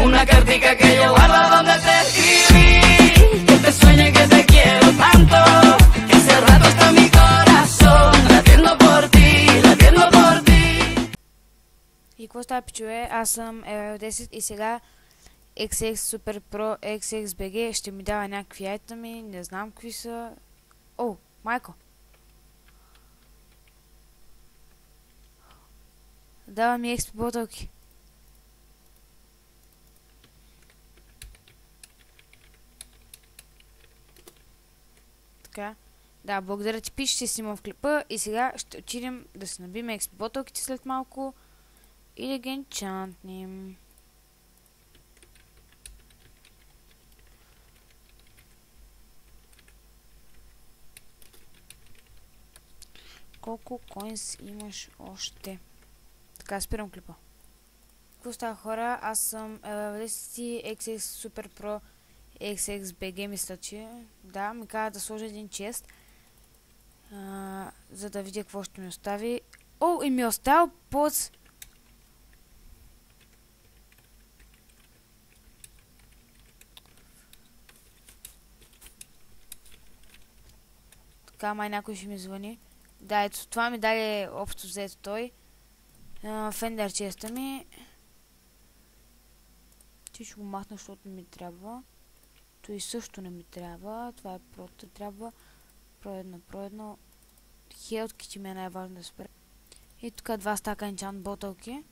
una cartica que yo guardo donde te escribí, que te sueño y que te quiero tanto, que hace rato está mi corazón latiendo por ti, latiendo por ti. И какво става, пичове? Аз съм L10 и сега XX Super Pro XXBG ще ми дава някакви айтеми, не знам какви са. О, майко! Дава ми XP бутълки. Така. Да, благодаря ти, пишете си му в клипа и сега ще отидем да си набием XP бутълките след малко и да ги енчантнем. Колко коинс имаш още? Така, спирам клипа. Какво става, хора? Аз съм LVC XX Super Pro XXBG, мисля, че да, ми каза да сложа един чест, за да видя какво ще ми остави. О, и ми е оставил под... Така, май някой ще ми звъни. Да, ето това ми даде общо взето той. Фендер честа ми. Ти ще го махна, защото не ми трябва. Той също не ми трябва. Това е прото трябва. Про едно. Хелтките ми е най-важно да спре. И тук 2 стака енчант ботълки.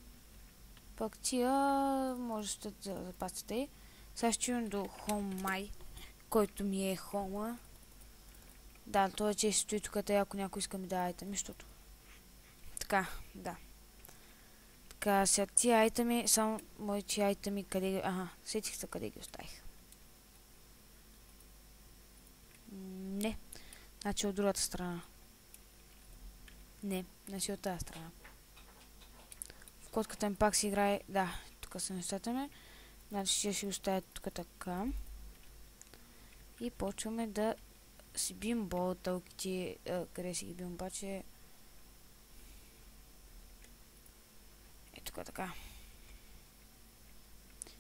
Пък тия може да запасите и. Сега ще имам до Home май, който ми е хома. Да, това често стои тук, ако някой иска ми да айтеми, защото... Така, да. Така, сега тия айтеми, само моите айтеми, къде ги... Ага, сетих се къде ги оставих. Не. Значи от другата страна. Не, значи от тази страна. В котката ми пак си играе... Да, тук са нещата ми. Значи ще си оставя тук така. И почваме да си бием ботълките. Къде си ги бием обаче? Е, тук така.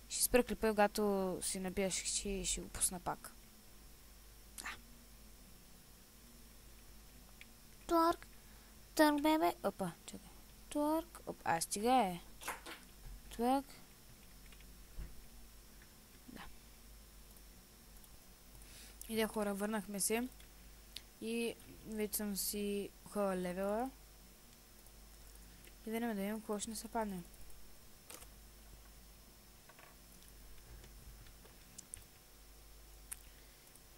Ще спра клипа, когато си набия шихчи и ще го пусна пак. Да. Творк. Творк, бебе. Опа, чакай. Творк. Оп, стига е. Творк. Да. И да, хора, върнахме се. И вече съм си хора левела. И да видим какво ще не се падне.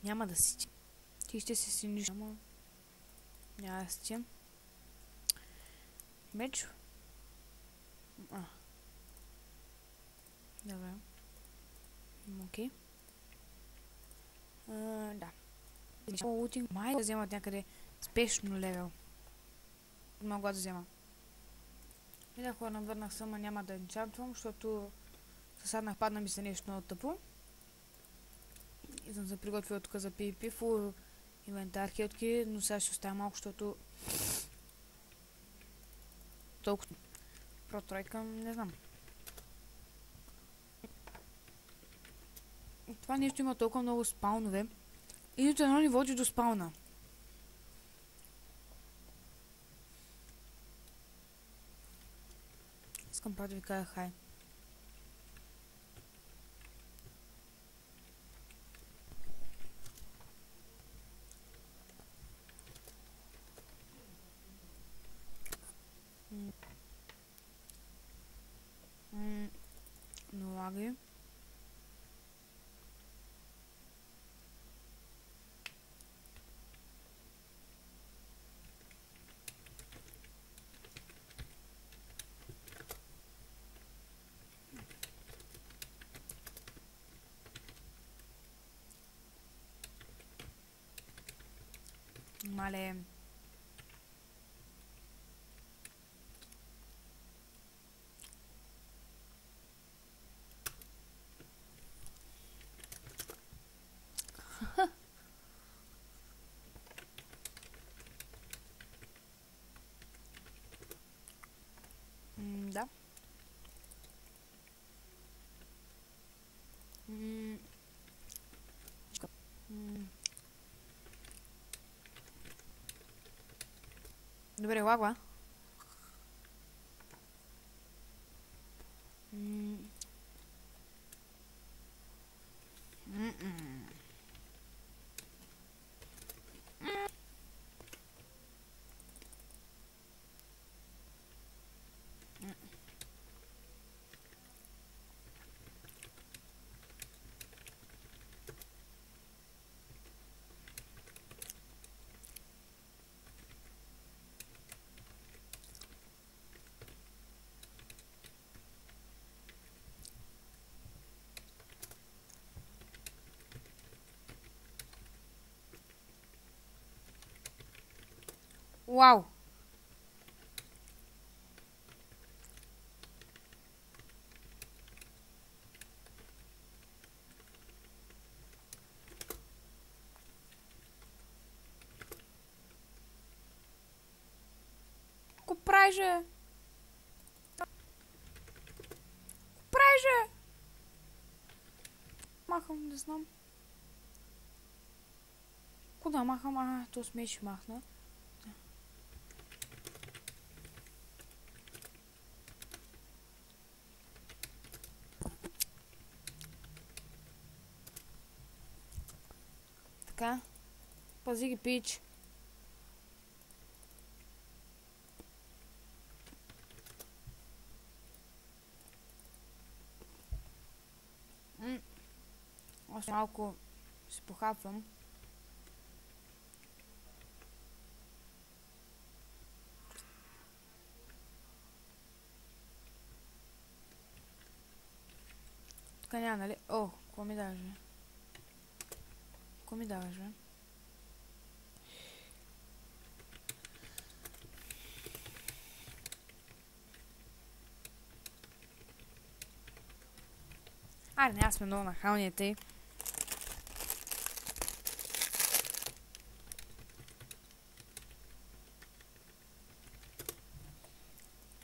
Няма да си. Ти ще се синиш. Няма да си. Меч. Добре. Окей. Да. Май да вземат някъде спешно левел. Мога да взема. И да, хора, навърнах съм, а няма да енчантвам, защото съсаднах, падна ми се нещо много тъпо. И съм се приготвил тук за PvP, фул инвентар хелтки, но сега ще оставя малко, защото толкова протройка, не знам. Това нещо има толкова много спаунове и нито едно ни води до спауна. Искам пак да ви кажа хай. Но лаги. Мале. Да. М, м. Добре, лагва. М. М-м. Вау! Ко прави же? Прави же? Махам, не знам. Куда махам? Ага, то смеш махна. Така. Пази ги, пич. Още малко се похапвам. Тук няма, нали? О, какво ми даваш, бе? Какво ми даваш, бе? Аре, няма сме много нахални, тъй.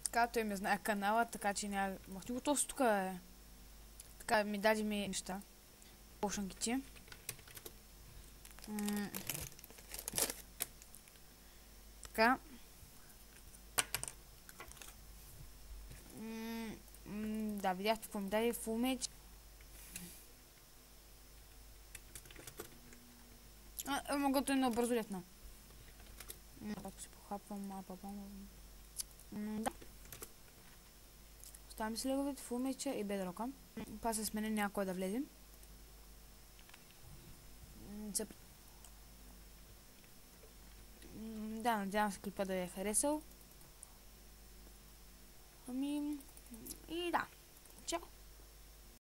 Така, той ми знае канала, така че няма... Махни го точно тук, бе. Така, ми даде ми неща. Пошанките. Така. Да, видяхте какво ми даде. Full mage. Мога той много бързо летна. Ако си похапвам, да. Оставям си леговете, full mage и бедрока. Паса с мене някой да влезе. Да, надявам се клипа да ви е харесал. И да. Чао!